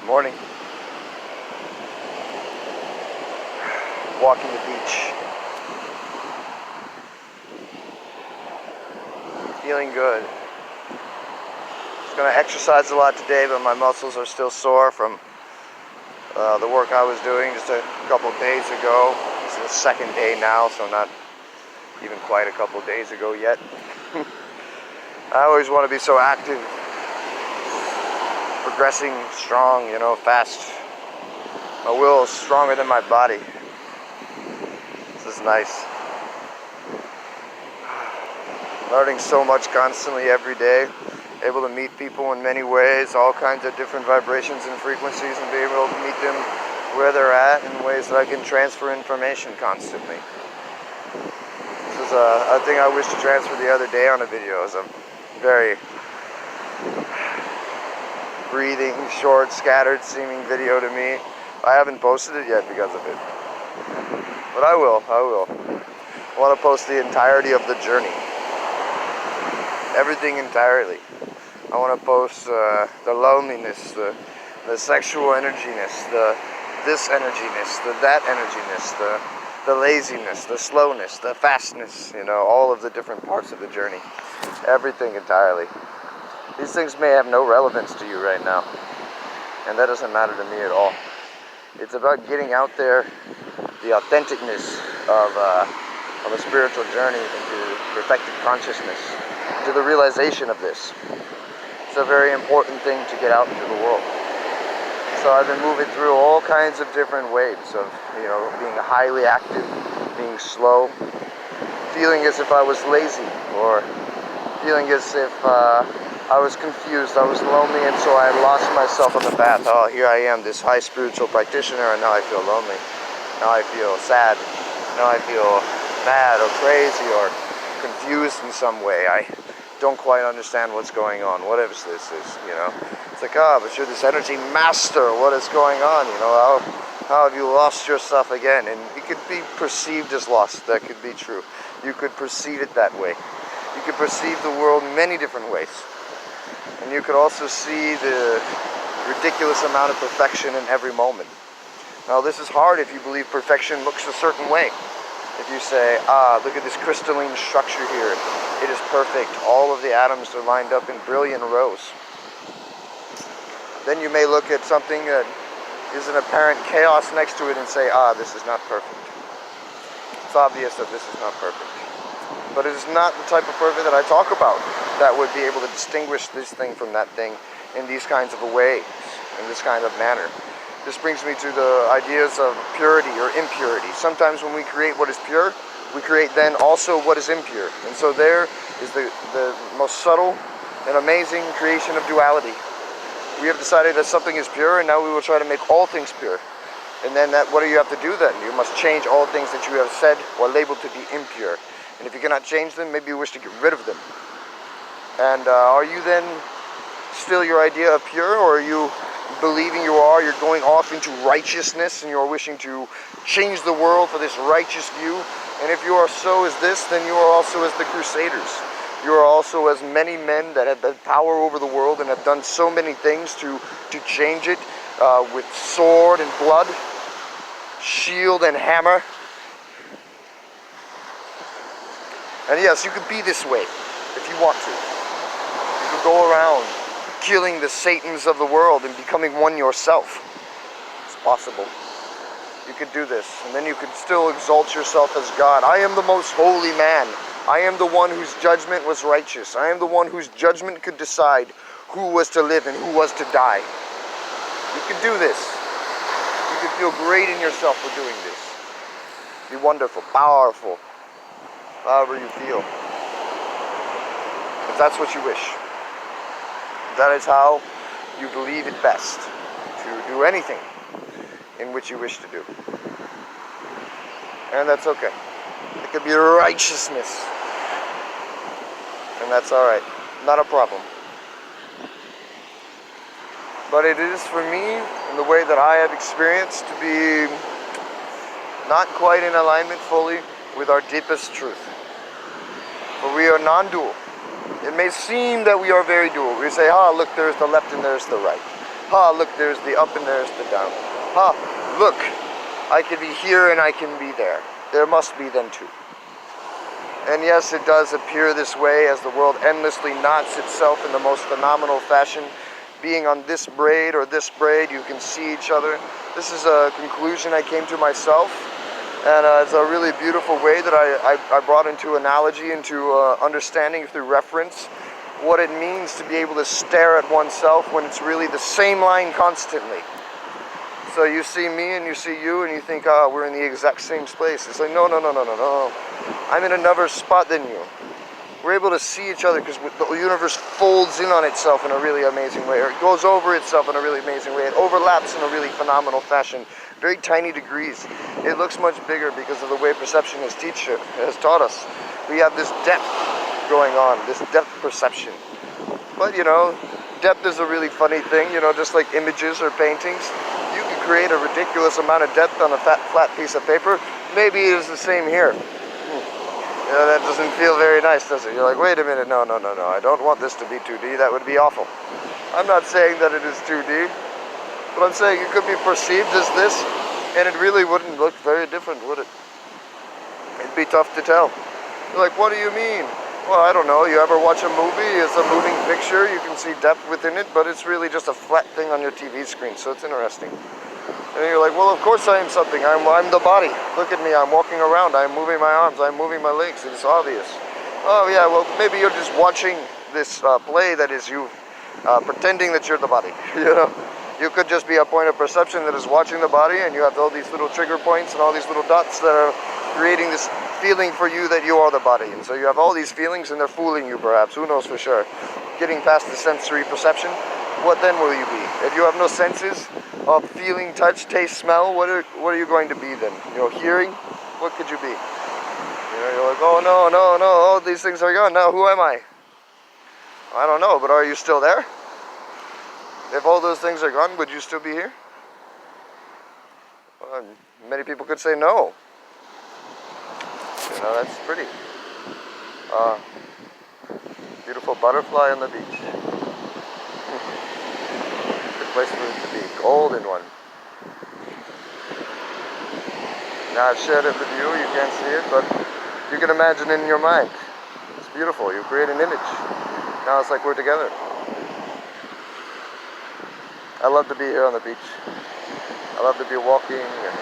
Morning. Walking the beach. Feeling good. Just gonna exercise a lot today, but my muscles are still sore from the work I was doing just a couple days ago. It's the second day now, so not even quite a couple days ago yet. I always want to be so active, progressing, strong, fast. My will is stronger than my body. This is nice. Learning so much constantly every day. Able to meet people in many ways, all kinds of different vibrations and frequencies, and be able to meet them where they're at in ways that I can transfer information constantly. This is a thing I wish to transfer the other day on a video. It's a very breathing, short, scattered seeming video to me. I haven't posted it yet because of it. But I will. I want to post the entirety of the journey. Everything entirely. I want to post the loneliness, the sexual energiness, this energiness, that energiness, the laziness, the slowness, the fastness, all of the different parts of the journey. Everything entirely. These things may have no relevance to you right now, and that doesn't matter to me at all. It's about getting out there, the authenticness of a spiritual journey into perfected consciousness, into the realization of this. It's a very important thing to get out into the world. So I've been moving through all kinds of different waves of, being highly active, being slow, feeling as if I was lazy, or feeling as if I was confused, I was lonely, and so I lost myself on the path. Oh, here I am, this high spiritual practitioner, and now I feel lonely. Now I feel sad. Now I feel mad or crazy or confused in some way. I don't quite understand what's going on. Whatever this is, It's like, but you're this energy master. What is going on? How have you lost yourself again? And it could be perceived as lost. That could be true. You could perceive it that way. You could perceive the world in many different ways. And you could also see the ridiculous amount of perfection in every moment. Now, this is hard if you believe perfection looks a certain way. If you say, look at this crystalline structure here. It is perfect. All of the atoms are lined up in brilliant rows. Then you may look at something that is an apparent chaos next to it and say, this is not perfect. It's obvious that this is not perfect. But it is not the type of perfect that I talk about that would be able to distinguish this thing from that thing in these kinds of ways, in this kind of manner. This brings me to the ideas of purity or impurity. Sometimes when we create what is pure, we create then also what is impure. And so there is the most subtle and amazing creation of duality. We have decided that something is pure, and now we will try to make all things pure. And then what do you have to do then? You must change all things that you have said or labeled to be impure. And if you cannot change them, maybe you wish to get rid of them. And are you then still your idea of pure, or are you believing you're going off into righteousness and you're wishing to change the world for this righteous view? And if you are so as this, then you are also as the Crusaders. You are also as many men that have had power over the world and have done so many things to change it with sword and blood, shield and hammer. And yes, you could be this way if you want to. You could go around killing the Satans of the world and becoming one yourself. It's possible. You could do this, and then you could still exalt yourself as God. I am the most holy man. I am the one whose judgment was righteous. I am the one whose judgment could decide who was to live and who was to die. You could do this. You could feel great in yourself for doing this. Be wonderful, powerful, however you feel. If that's what you wish. That is how you believe it best to do anything in which you wish to do. And that's okay. It could be righteousness. And that's alright. Not a problem. But it is for me, in the way that I have experienced, to be not quite in alignment fully with our deepest truth. For we are non-dual. It may seem that we are very dual. We say, look, there's the left and there's the right. Ha, look, there's the up and there's the down. Ha, look, I can be here and I can be there. There must be then too. And yes, it does appear this way as the world endlessly knots itself in the most phenomenal fashion. Being on this braid or this braid, you can see each other. This is a conclusion I came to myself. And it's a really beautiful way that I brought into analogy, into understanding through reference, what it means to be able to stare at oneself when it's really the same line constantly. So you see me and you see you and you think, oh, we're in the exact same place. It's like, no. I'm in another spot than you. We're able to see each other because the universe folds in on itself in a really amazing way, or it goes over itself in a really amazing way. It overlaps in a really phenomenal fashion, very tiny degrees. It looks much bigger because of the way perception has taught us. We have this depth going on, this depth perception. But you know, depth is a really funny thing, you know, just like images or paintings. You can create a ridiculous amount of depth on a flat piece of paper. Maybe it is the same here. You know, that doesn't feel very nice, does it? You're like, wait a minute, no, I don't want this to be 2D, that would be awful. I'm not saying that it is 2D, but I'm saying it could be perceived as this, and it really wouldn't look very different, would it? It'd be tough to tell. You're like, what do you mean? Well, I don't know, you ever watch a movie, it's a moving picture, you can see depth within it, but it's really just a flat thing on your TV screen, so it's interesting. And you're like, well, of course I am something. I'm the body. Look at me. I'm walking around. I'm moving my arms. I'm moving my legs. It's obvious. Oh, yeah, well, maybe you're just watching this play that is you pretending that you're the body. You know, you could just be a point of perception that is watching the body, and you have all these little trigger points and all these little dots that are creating this feeling for you that you are the body. And so you have all these feelings, and they're fooling you, perhaps. Who knows for sure? Getting past the sensory perception, what then will you be? If you have no senses of feeling, touch, taste, smell, what are you going to be then? You know, hearing, what could you be? You know, you're like, oh no, all these things are gone. Now who am I? I don't know, but are you still there? If all those things are gone, would you still be here? Well, many people could say no. You know, that's pretty. Beautiful butterfly on the beach. Place for it to be, golden one. Now I've shared it with you, you can't see it, but you can imagine it in your mind. It's beautiful, you create an image. Now it's like we're together. I love to be here on the beach. I love to be walking and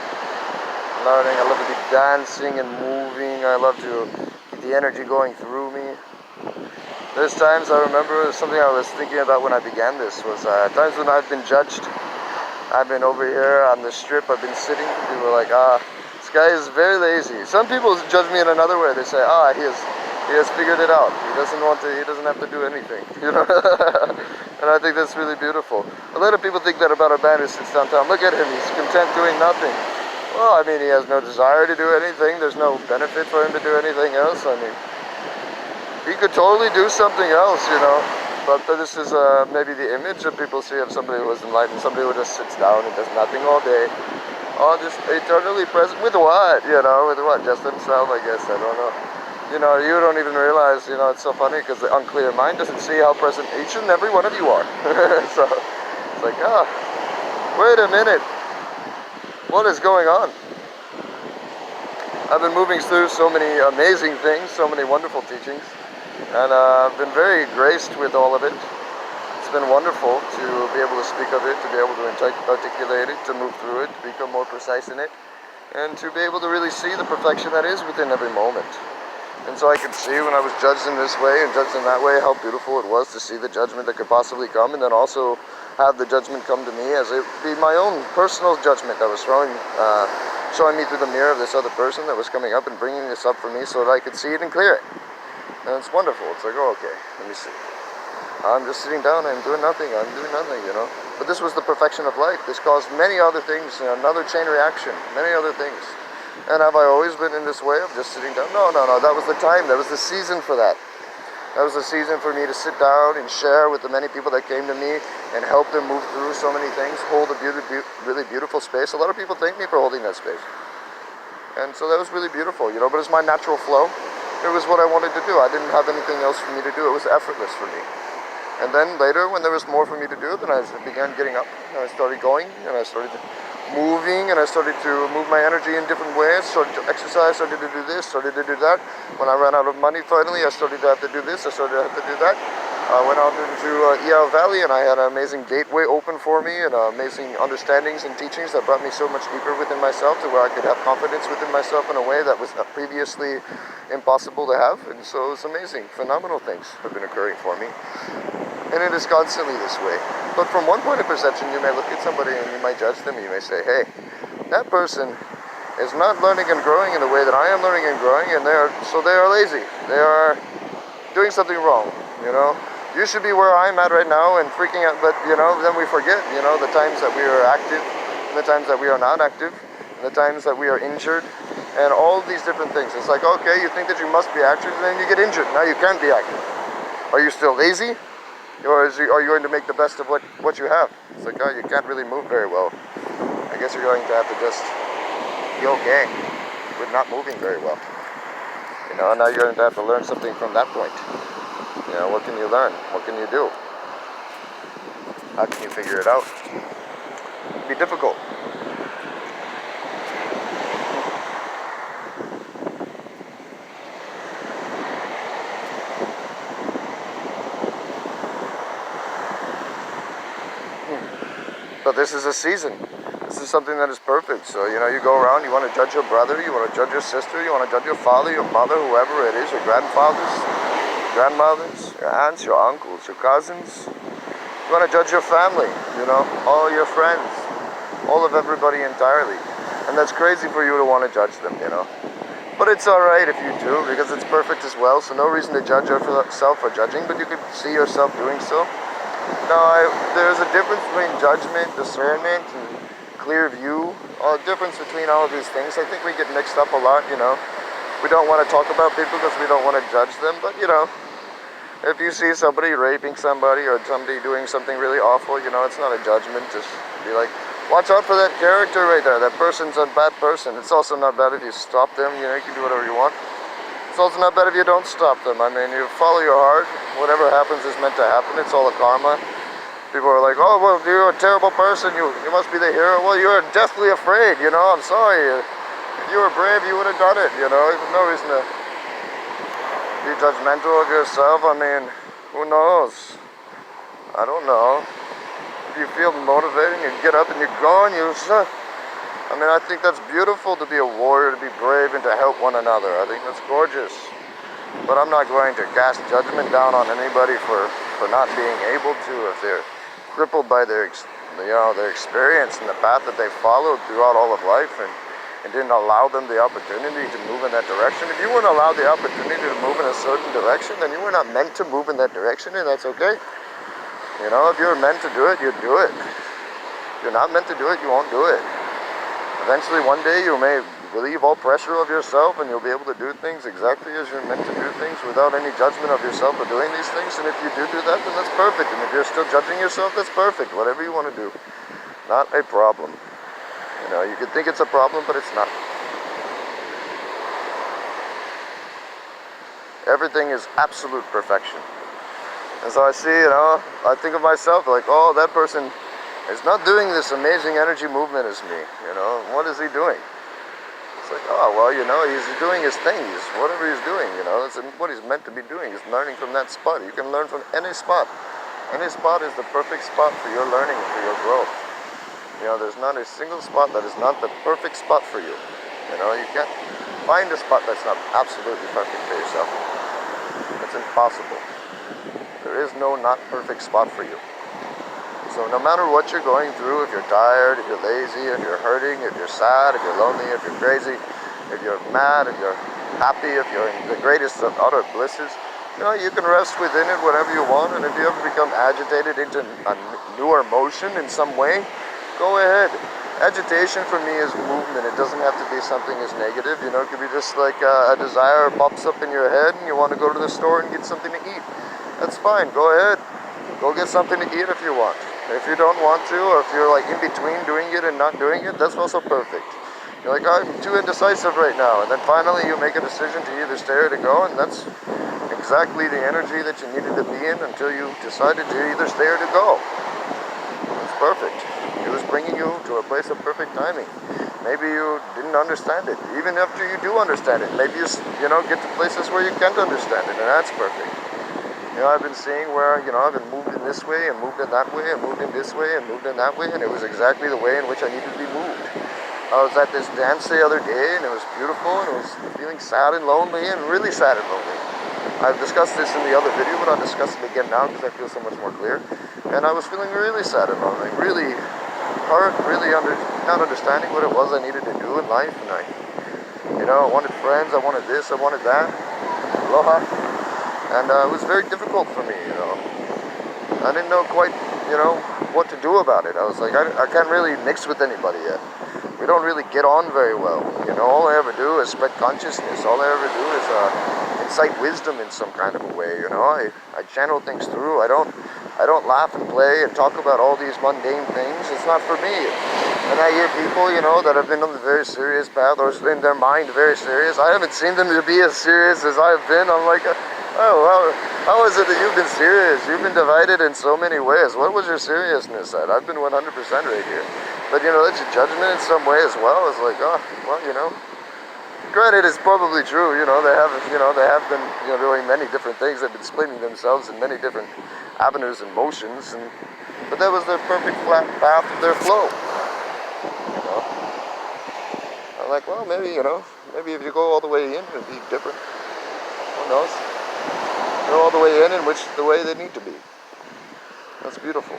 learning. I love to be dancing and moving. I love to get the energy going through me. There's times I remember, something I was thinking about when I began this was times when I've been judged. I've been over here on the strip, I've been sitting, people are like, this guy is very lazy. Some people judge me in another way, they say, he has figured it out. He doesn't have to do anything, you know. And I think that's really beautiful. A lot of people think that about a man who sits downtown. Look at him, he's content doing nothing. Well, I mean, he has no desire to do anything, there's no benefit for him to do anything else. I mean, he could totally do something else, you know, but this is maybe the image that people see of somebody who is enlightened, somebody who just sits down and does nothing all day, just eternally present. With what, you know, with what? Just himself, I guess, I don't know. You know, you don't even realize, you know, it's so funny because the unclear mind doesn't see how present each and every one of you are. So, it's like, wait a minute, what is going on? I've been moving through so many amazing things, so many wonderful teachings. And I've been very graced with all of it. It's been wonderful to be able to speak of it, to be able to articulate it, to move through it, to become more precise in it, and to be able to really see the perfection that is within every moment. And so I could see when I was judged in this way and judged in that way how beautiful it was to see the judgment that could possibly come, and then also have the judgment come to me as it be my own personal judgment that was showing me through the mirror of this other person that was coming up and bringing this up for me so that I could see it and clear it. And it's wonderful. It's like, oh, okay, let me see. I'm just sitting down, I'm doing nothing, you know. But this was the perfection of life. This caused many other things, you know, another chain reaction, many other things. And have I always been in this way of just sitting down? No, that was the time, that was the season for that. That was the season for me to sit down and share with the many people that came to me and help them move through so many things, hold a really beautiful space. A lot of people thank me for holding that space. And so that was really beautiful, you know, but it's my natural flow. It was what I wanted to do. I didn't have anything else for me to do. It was effortless for me. And then later, when there was more for me to do, then I began getting up, and I started going, and I started moving, and I started to move my energy in different ways, started to exercise, started to do this, started to do that. When I ran out of money finally, I started to have to do this, I started to have to do that. I went out into Iao Valley, and I had an amazing gateway open for me, and amazing understandings and teachings that brought me so much deeper within myself, to where I could have confidence within myself in a way that was previously impossible to have. And so it's amazing. Phenomenal things have been occurring for me. And it is constantly this way. But from one point of perception, you may look at somebody and you might judge them, and you may say, hey, that person is not learning and growing in the way that I am learning and growing, and they are lazy. They are doing something wrong, you know. You should be where I'm at right now and freaking out, but, you know, then we forget, you know, the times that we are active, and the times that we are not active, and the times that we are injured, and all these different things. It's like, okay, you think that you must be active, and then you get injured. Now you can't be active. Are you still lazy? Or are you going to make the best of what you have? It's like, oh, you can't really move very well. I guess you're going to have to just be okay with not moving very well. You know, now you're going to have to learn something from that point. You know, what can you learn? What can you do? How can you figure it out? It'd be difficult. But this is a season. This is something that is perfect. So, you know, you go around, you want to judge your brother, you want to judge your sister, you want to judge your father, your mother, whoever it is, your grandfathers, grandmothers, your aunts, your uncles, your cousins. You want to judge your family, you know, all your friends, all of everybody entirely. And that's crazy for you to want to judge them, you know. But it's alright if you do, because it's perfect as well. So no reason to judge yourself for judging, but you could see yourself doing so. Now, there's a difference between judgment, discernment, and clear view. A difference between all of these things. I think we get mixed up a lot, you know. We don't want to talk about people because we don't want to judge them, but, you know, if you see somebody raping somebody or somebody doing something really awful, you know, it's not a judgment. Just be like, watch out for that character right there. That person's a bad person. It's also not bad if you stop them. You know, you can do whatever you want. It's also not bad if you don't stop them. I mean, you follow your heart. Whatever happens is meant to happen. It's all a karma. People are like, oh, well, you're a terrible person. You must be the hero. Well, you're deathly afraid, you know. I'm sorry. If you were brave, you would have done it, you know. There's no reason to be judgmental of yourself. I mean, who knows? I don't know. If you feel motivated, you get up and you go and I mean, I think that's beautiful to be a warrior, to be brave, and to help one another. I think that's gorgeous. But I'm not going to cast judgment down on anybody for not being able to, if they're crippled by their experience and the path that they followed throughout all of life, and didn't allow them the opportunity to move in that direction. If you weren't allowed the opportunity to move in a certain direction, then you were not meant to move in that direction, and that's okay. You know, if you're meant to do it, you do it. If you're not meant to do it, you won't do it. Eventually, one day, you may relieve all pressure of yourself, and you'll be able to do things exactly as you're meant to do things, without any judgment of yourself for doing these things. And if you do that, then that's perfect. And if you're still judging yourself, that's perfect. Whatever you want to do, not a problem. You know, you could think it's a problem, but it's not. Everything is absolute perfection. And so I see, you know, I think of myself like, oh, that person is not doing this amazing energy movement as me. You know, what is he doing? It's like, oh, well, you know, he's doing his thing. Whatever he's doing, you know, that's what he's meant to be doing. He's learning from that spot. You can learn from any spot. Any spot is the perfect spot for your learning and for your growth. You know, there's not a single spot that is not the perfect spot for you. You know, you can't find a spot that's not absolutely perfect for yourself. It's impossible. There is no not perfect spot for you. So no matter what you're going through, if you're tired, if you're lazy, if you're hurting, if you're sad, if you're lonely, if you're crazy, if you're mad, if you're happy, if you're in the greatest of utter blisses, you know, you can rest within it whatever you want. And if you ever become agitated into a newer emotion in some way, go ahead. Agitation for me is movement. It doesn't have to be something as negative. You know, it could be just like a desire pops up in your head and you want to go to the store and get something to eat. That's fine. Go ahead. Go get something to eat if you want. If you don't want to, or if you're like in between doing it and not doing it, that's also perfect. You're like, I'm too indecisive right now. And then finally you make a decision to either stay or to go, and that's exactly the energy that you needed to be in until you decided to either stay or to go. It's perfect. It was bringing you to a place of perfect timing. Maybe you didn't understand it. Even after you do understand it, maybe you know, get to places where you can't understand it, and that's perfect. You know, I've been seeing where, you know, I've been moved in this way and moved in that way and moved in this way and moved in that way, and it was exactly the way in which I needed to be moved. I was at this dance the other day, and it was beautiful, and I was feeling sad and lonely, and really sad and lonely. I've discussed this in the other video, but I'll discuss it again now because I feel so much more clear. And I was feeling really sad and lonely, really hurt, really not understanding what it was I needed to do in life. And you know, I wanted friends, I wanted this, I wanted that. Aloha. And it was very difficult for me, you know. I didn't know quite, you know, what to do about it. I was like, I can't really mix with anybody yet. We don't really get on very well. You know, all I ever do is spread consciousness. All I ever do is incite wisdom in some kind of a way. You know, I channel things through. I don't laugh and play and talk about all these mundane things. It's not for me. And I hear people, you know, that have been on the very serious path, or in their mind very serious. I haven't seen them to be as serious as I've been. I'm like, oh, how is it that you've been serious? You've been divided in so many ways. What was your seriousness at? I've been 100% right here. But, you know, that's your judgment in some way as well. It's like, oh, well, you know. Granted, it's probably true. You know, they have been, you know, doing many different things. They've been splitting themselves in many different avenues and motions. But that was their perfect flat path of their flow. You know. I'm like, well, maybe, you know, maybe if you go all the way in, it'd be different. Who knows? Go all the way in which the way they need to be. That's beautiful.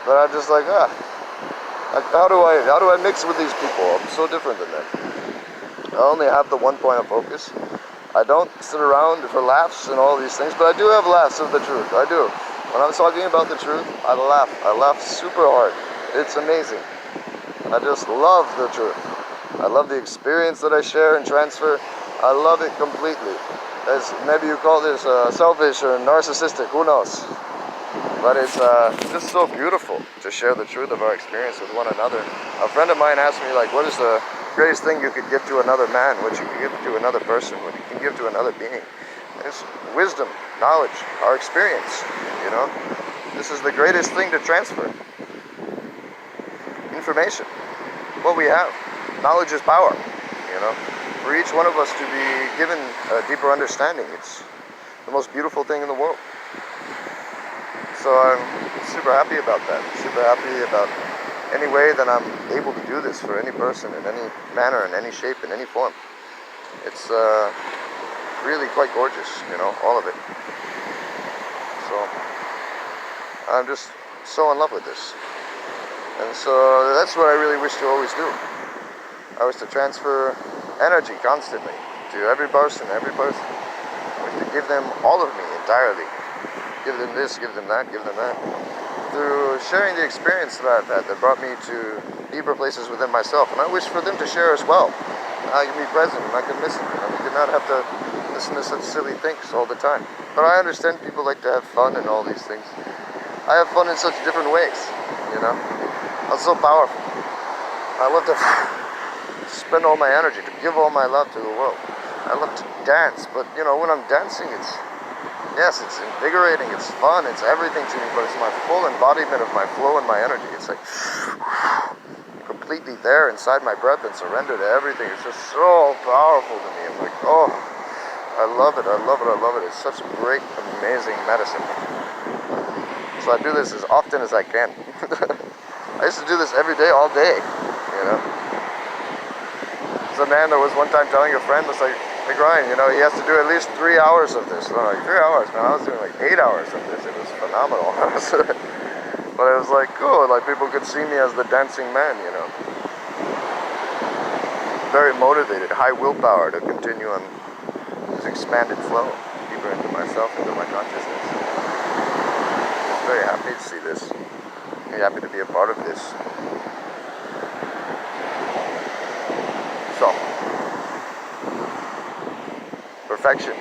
But I'm just like, like, how do I mix with these people? I'm so different than them. I only have the one point of focus. I don't sit around for laughs and all these things, but I do have laughs of the truth. I do. When I'm talking about the truth, I laugh. I laugh super hard. It's amazing. I just love the truth. I love the experience that I share and transfer. I love it completely. As maybe you call this selfish or narcissistic, who knows? But it's just so beautiful to share the truth of our experience with one another. A friend of mine asked me, like, what is the greatest thing you could give to another man, what you can give to another person, what you can give to another being? It's wisdom, knowledge, our experience, you know? This is the greatest thing to transfer. Information, what we have. Knowledge is power, you know? For each one of us to be given a deeper understanding, it's the most beautiful thing in the world. So I'm super happy about that. Super happy about any way that I'm able to do this for any person in any manner, in any shape, in any form. It's really quite gorgeous, you know, all of it. So I'm just so in love with this. And so that's what I really wish to always do. I wish to transfer energy constantly to every person. I wish to give them all of me entirely. Give them this, give them that, give them that. Through sharing the experience that I've had that brought me to deeper places within myself. And I wish for them to share as well. I can be present and I can listen. And we could not have to listen to such silly things all the time. But I understand people like to have fun and all these things. I have fun in such different ways, you know. I'm so powerful. I love to spend all my energy, to give all my love to the world. I love to dance, but, you know, when I'm dancing, it's invigorating, it's fun, it's everything to me, but it's my full embodiment of my flow and my energy. It's like completely there inside my breath and surrender to everything. It's just so powerful to me. I'm like, oh, I love it, I love it, I love it. It's such great, amazing medicine. So I do this as often as I can. I used to do this every day, all day, you know. There's a man that was one time telling a friend, it's like, Ryan, you know, he has to do at least 3 hours of this. And I'm like, 3 hours, man. I was doing like 8 hours of this. It was phenomenal. But it was like, cool. Like, people could see me as the dancing man, you know. Very motivated, high willpower to continue on this expanded flow deeper into myself, into my consciousness. I'm very happy to see this. Very happy to be a part of this. So, perfection.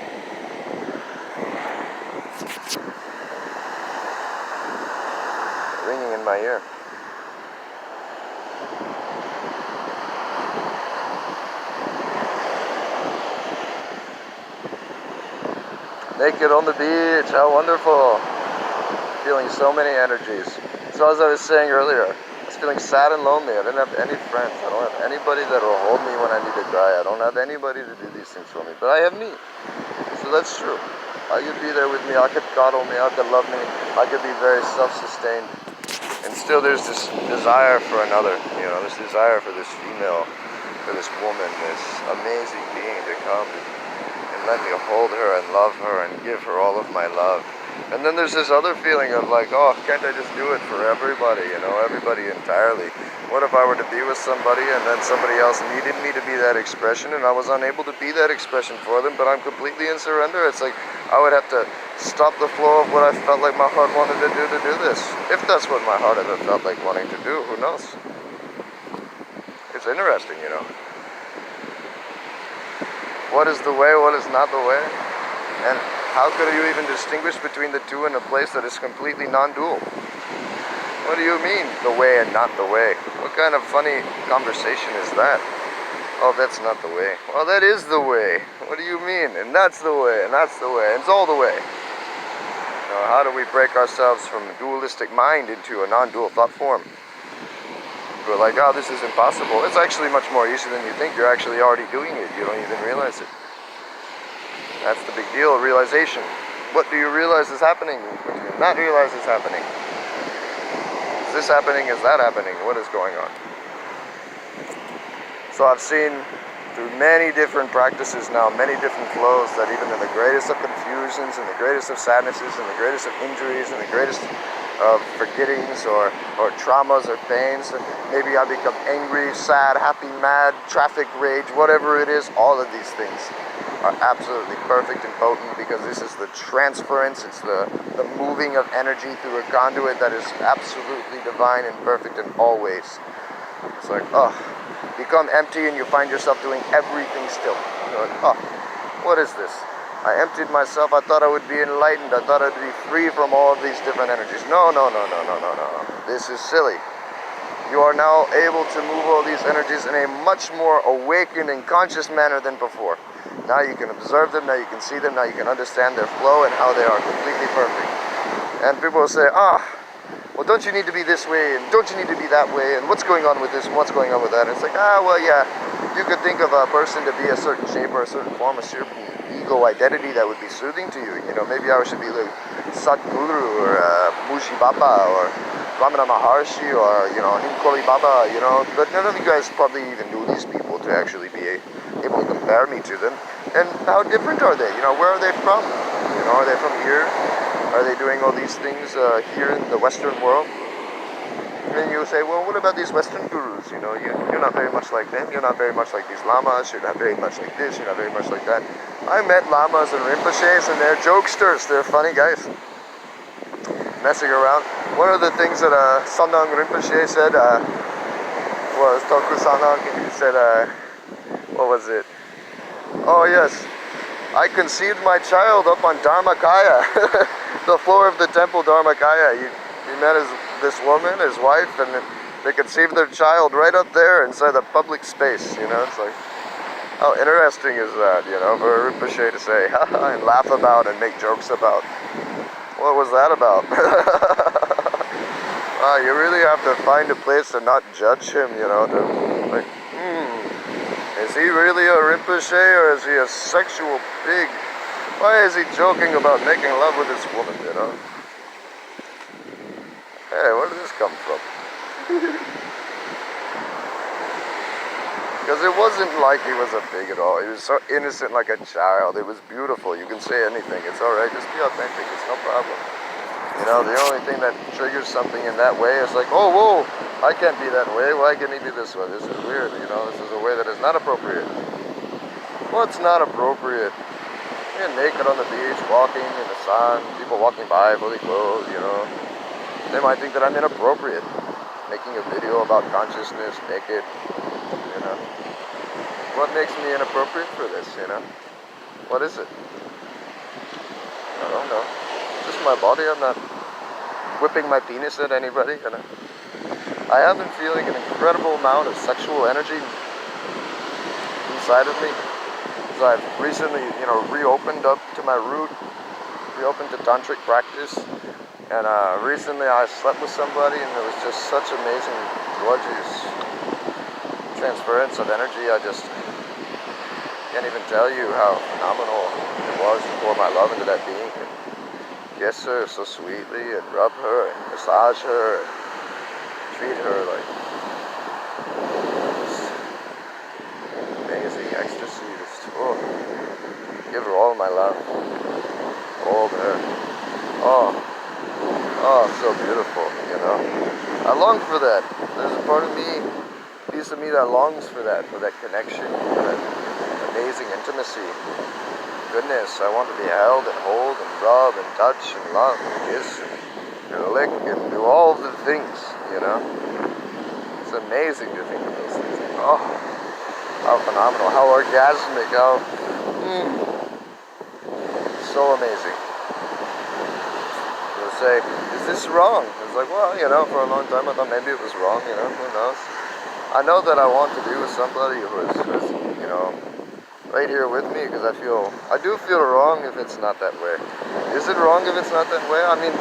Ringing in my ear. Naked on the beach, how wonderful. Feeling so many energies. So as I was saying earlier, I was feeling sad and lonely. I didn't have any friends. I don't have anybody that will hold me when I need to cry. I don't have anybody to do these things for me. But I have me. So that's true. I could be there with me. I could coddle me. I could love me. I could be very self-sustained. And still there's this desire for another. You know, this desire for this female, for this woman, this amazing being to come and let me hold her and love her and give her all of my love. And then there's this other feeling of like, oh, can't I just do it for everybody, you know, everybody entirely? What if I were to be with somebody and then somebody else needed me to be that expression and I was unable to be that expression for them, but I'm completely in surrender? It's like I would have to stop the flow of what I felt like my heart wanted to do this. If that's what my heart ever felt like wanting to do, who knows? It's interesting, you know. What is the way, what is not the way? And how could you even distinguish between the two in a place that is completely non-dual? What do you mean, the way and not the way? What kind of funny conversation is that? Oh, that's not the way. Well, that is the way. What do you mean? And that's the way, and that's the way, and it's all the way. How do we break ourselves from a dualistic mind into a non-dual thought form? We're like, oh, this is impossible. It's actually much more easy than you think. You're actually already doing it. You don't even realize it. That's the big deal, realization. What do you realize is happening? What do you not realize is happening? Is this happening? Is that happening? What is going on? So I've seen through many different practices now, many different flows, that even in the greatest of confusions, and the greatest of sadnesses, and the greatest of injuries, and the greatest of forgettings or traumas or pains, maybe I become angry, sad, happy, mad, traffic rage, whatever it is, all of these things are absolutely perfect and potent, because this is the transference, it's the moving of energy through a conduit that is absolutely divine and perfect in all ways. It's like, oh, become empty and you find yourself doing everything still. You're like, oh, what is this? I emptied myself, I thought I would be enlightened, I thought I'd be free from all of these different energies. No. This is silly. You are now able to move all these energies in a much more awakened and conscious manner than before. Now you can observe them, now you can see them, now you can understand their flow and how they are completely perfect. And people will say, well, don't you need to be this way, and don't you need to be that way, and what's going on with this, and what's going on with that? And it's like, well, yeah, you could think of a person to be a certain shape or a certain form, a certain ego identity that would be soothing to you. You know, maybe I should be like Sadhguru or Mushi Baba or Ramana Maharshi or, you know, Nimkoli Baba, you know. But none of you guys probably even knew these people to actually be able to compare me to them. And how different are they? You know, where are they from? You know, are they from here? Are they doing all these things here in the Western world? And then you say, well, what about these Western gurus? You know, you're not very much like them. You're not very much like these lamas. You're not very much like this. You're not very much like that. I met lamas and rinpoches, and they're jokesters. They're funny guys. Messing around. One of the things that Sandang Rinpoche said was, Toku Sandang, he said, what was it? Oh, yes. I conceived my child up on Dharmakaya, the floor of the temple Dharmakaya. He met this woman, his wife, and they conceived their child right up there inside the public space, you know. It's like, how interesting is that, you know, for a Rinpoche to say, haha, and laugh about and make jokes about. What was that about? You really have to find a place to not judge him, you know, to, like, is he really a Rinpoche or is he a sexual pig? Why is he joking about making love with this woman, you know? Hey, where did this come from? Because it wasn't like he was a pig at all. He was so innocent like a child. It was beautiful. You can say anything. It's alright. Just be authentic. It's no problem. You know, the only thing that triggers something in that way is like, oh, whoa, I can't be that way. Why can he be this way? This is weird. You know, this is a way that is not appropriate. What's not appropriate? Being naked on the beach, walking in the sun, people walking by fully clothed, you know. They might think that I'm inappropriate. Making a video about consciousness, naked, you know. What makes me inappropriate for this, you know? What is it? I don't know. It's just my body. I'm not whipping my penis at anybody, you know. I have been feeling an incredible amount of sexual energy inside of me. Because I've recently, you know, reopened up to my root be open to tantric practice. And recently I slept with somebody, and it was just such amazing, gorgeous transference of energy. I just can't even tell you how phenomenal it was to pour my love into that being and kiss her so sweetly and rub her and massage her and treat her like this amazing ecstasy. Just, give her all my love. Hold her. Oh, so beautiful, you know. I long for that. There's a part of me, piece of me that longs for that connection, for that amazing intimacy. Goodness, I want to be held and hold and rub and touch and love and kiss and lick and do all of the things, you know. It's amazing to think of those things. Oh, how phenomenal, how orgasmic, how so amazing. To say, is this wrong? It's like, well, you know, for a long time I thought maybe it was wrong, you know, who knows. I know that I want to be with somebody who's you know, right here with me, because I do feel wrong if it's not that way. Is it wrong if it's not that way? I mean,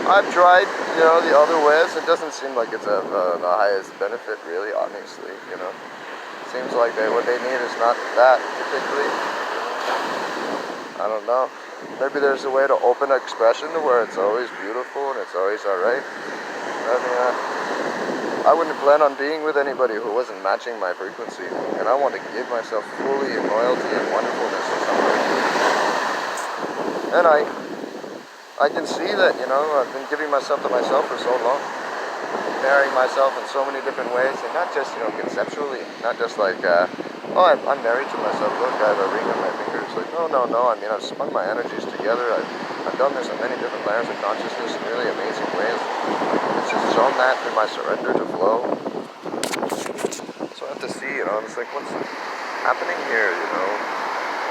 I've tried, you know, the other ways. It doesn't seem like it's the highest benefit, really, honestly, you know. It seems like what they need is not that, typically. I don't know. Maybe there's a way to open expression to where it's always beautiful and it's always alright. I mean, I wouldn't plan on being with anybody who wasn't matching my frequency. And I want to give myself fully in loyalty and wonderfulness to somebody. And I can see that, you know, I've been giving myself to myself for so long. Marrying myself in so many different ways. And not just, you know, conceptually. Not just like, I'm married to myself. Look, I have a ring on my finger. It's like, no. I mean, I've spun my energies together. I've done this in many different layers of consciousness in really amazing ways. It's just shown that through my surrender to flow. So I have to see, you know, it's like, what's happening here, you know?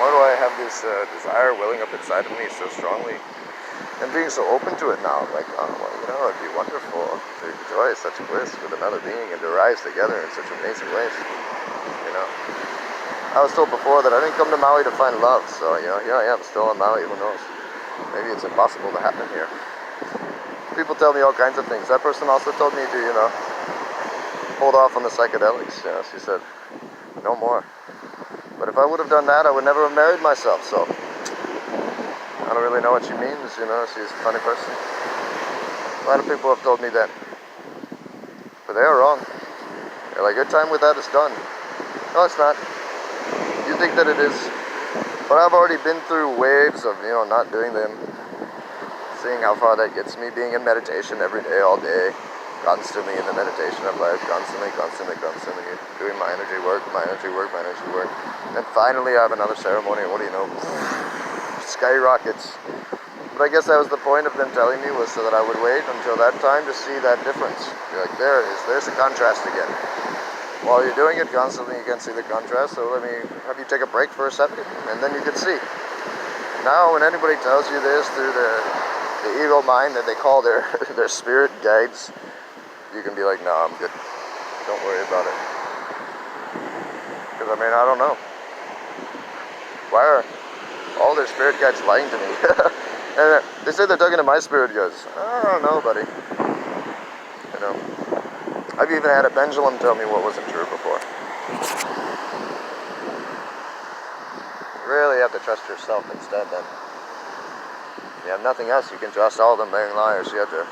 Why do I have this desire welling up inside of me so strongly? And being so open to it now, like, oh, well, you know, it'd be wonderful to enjoy such bliss with another being and to rise together in such amazing ways, you know. I was told before that I didn't come to Maui to find love, so, you know, here I am, still on Maui, who knows. Maybe it's impossible to happen here. People tell me all kinds of things. That person also told me to, you know, hold off on the psychedelics, you know. She said, no more. But if I would have done that, I would never have married myself, so I don't really know what she means, you know. She's a funny person. A lot of people have told me that. But they are wrong. They're like, your time with that is done. No, it's not. You think that it is. But I've already been through waves of, you know, not doing them. Seeing how far that gets me. Being in meditation every day, all day. Constantly in the meditation of life. Constantly. Doing my energy work. And finally I have another ceremony. What do you know? Skyrockets. But I guess that was the point of them telling me, was so that I would wait until that time to see that difference. Be like, there it is, there's the contrast again. While you're doing it constantly, you can see the contrast, so let me have you take a break for a second, and then you can see. Now, when anybody tells you this through the ego mind that they call their spirit guides, you can be like, no, I'm good. Don't worry about it. Because, I mean, I don't know. Why are all their spirit guides lying to me? And they say they're talking to my spirit guides. I don't know, buddy. You know, I've even had a pendulum tell me what wasn't true before. You really have to trust yourself instead, then. You have nothing else. You can trust all them being liars. You have to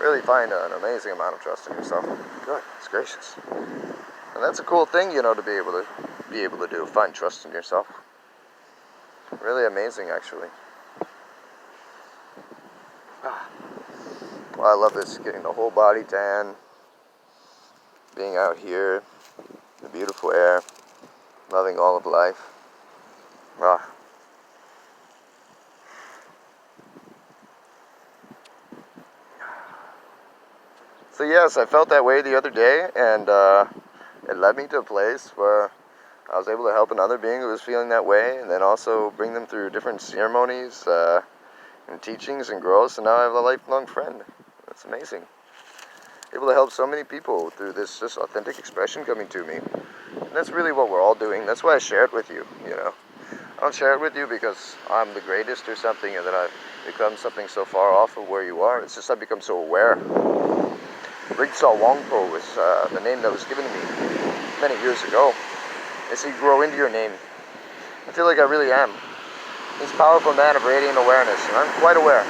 really find an amazing amount of trust in yourself. Goodness gracious. And that's a cool thing, you know, to be able to do. Find trust in yourself. Really amazing, actually. Well, I love this, getting the whole body tan, being out here, the beautiful air, loving all of life. So yes, I felt that way the other day, and it led me to a place where I was able to help another being who was feeling that way, and then also bring them through different ceremonies and teachings and growth, and now I have a lifelong friend. That's amazing. Able to help so many people through this just authentic expression coming to me. And that's really what we're all doing. That's why I share it with you, you know. I don't share it with you because I'm the greatest or something, and that I've become something so far off of where you are. It's just I've become so aware. Rigsaw Wongpo was the name that was given to me many years ago. They say grow into your name. I feel like I really am. This powerful man of radiant awareness, and I'm quite aware.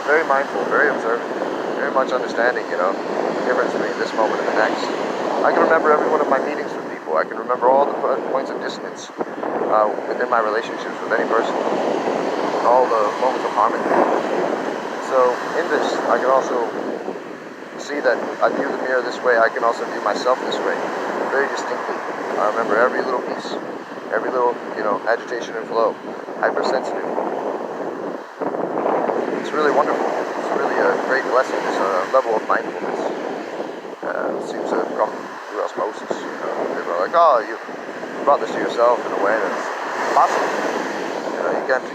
Very mindful, very observant, very much understanding, the difference between this moment and the next. I can remember every one of my meetings with people. I can remember all the points of dissonance within my relationships with any person, all the moments of harmony. So in this, I can also see that I view the mirror this way. I can also view myself this way, very distinctly. I remember every little piece, every little, agitation and flow. Hypersensitive. It's really wonderful. It's really a great blessing, this level of mindfulness. It seems to come through osmosis. People are like, oh, you brought this to yourself in a way that's possible.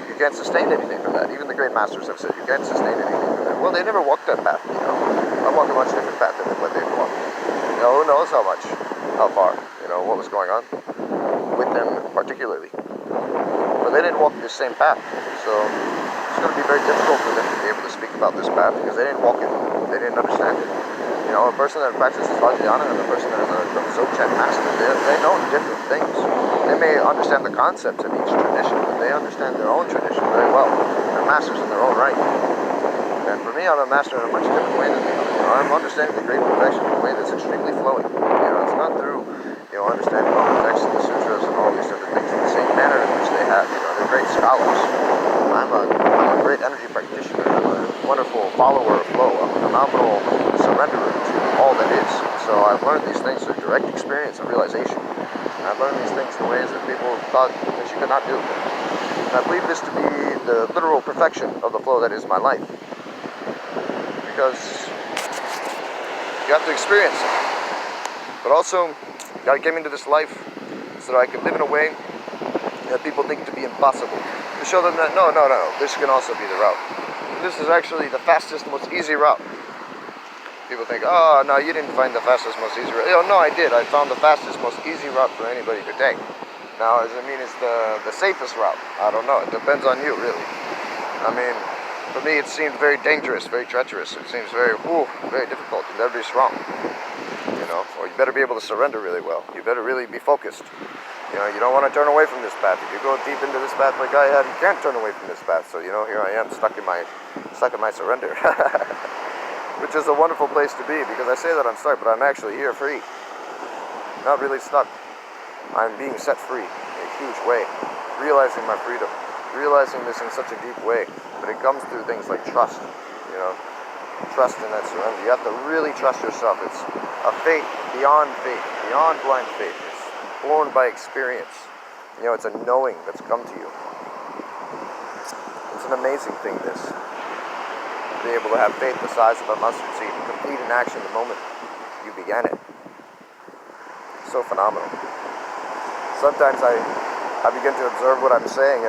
You can't sustain anything from that. Even the great masters have said you can't sustain anything from that. Well, they never walked that path, I walked a much different path than what they've walked. Who knows how much, how far, what was going on with them particularly. But they didn't walk this same path, so it's going to be very difficult for them to be able to speak about this path because they didn't walk it, they didn't understand it. A person that practices Vajrayana and a person that is a Dzogchen master, they know different things. They may understand the concepts of each tradition, but they understand their own tradition very well. They're masters in their own right. And for me, I'm a master in a much different way than the other. I'm understanding the great perfection in a way that's extremely flowing. It's not through, understanding all the texts and the sutras and all these different things in the same manner in which they have. They're great scholars. I'm a great energy practitioner. I'm a wonderful follower of flow. I'm a phenomenal surrenderer to all that is. So I've learned these things through direct experience and realization. And I've learned these things in ways that people thought that you could not do. And I believe this to be the literal perfection of the flow that is my life. Because you have to experience it. But also, God came into this life so that I could live in a way that people think to be impossible. To show them that, no, this can also be the route. And this is actually the fastest, most easy route. People think, oh, no, you didn't find the fastest, most easy route. No, I did. I found the fastest, most easy route for anybody to take. Now, does it mean it's the safest route? I don't know. It depends on you, really. For me, it seemed very dangerous, very treacherous. It seems very difficult. You better be strong, or you better be able to surrender really well. You better really be focused. You don't want to turn away from this path. If you go deep into this path like I have, you can't turn away from this path. So, here I am, stuck in my surrender, which is a wonderful place to be because I say that I'm stuck, but I'm actually here free. Not really stuck. I'm being set free in a huge way, realizing my freedom. Realizing this in such a deep way, but it comes through things like trust, trust in that surrender. You have to really trust yourself. It's a faith, beyond blind faith. It's born by experience. It's a knowing that's come to you. It's an amazing thing, this. To be able to have faith the size of a mustard seed and complete an action the moment you began it. So phenomenal. Sometimes I begin to observe what I'm saying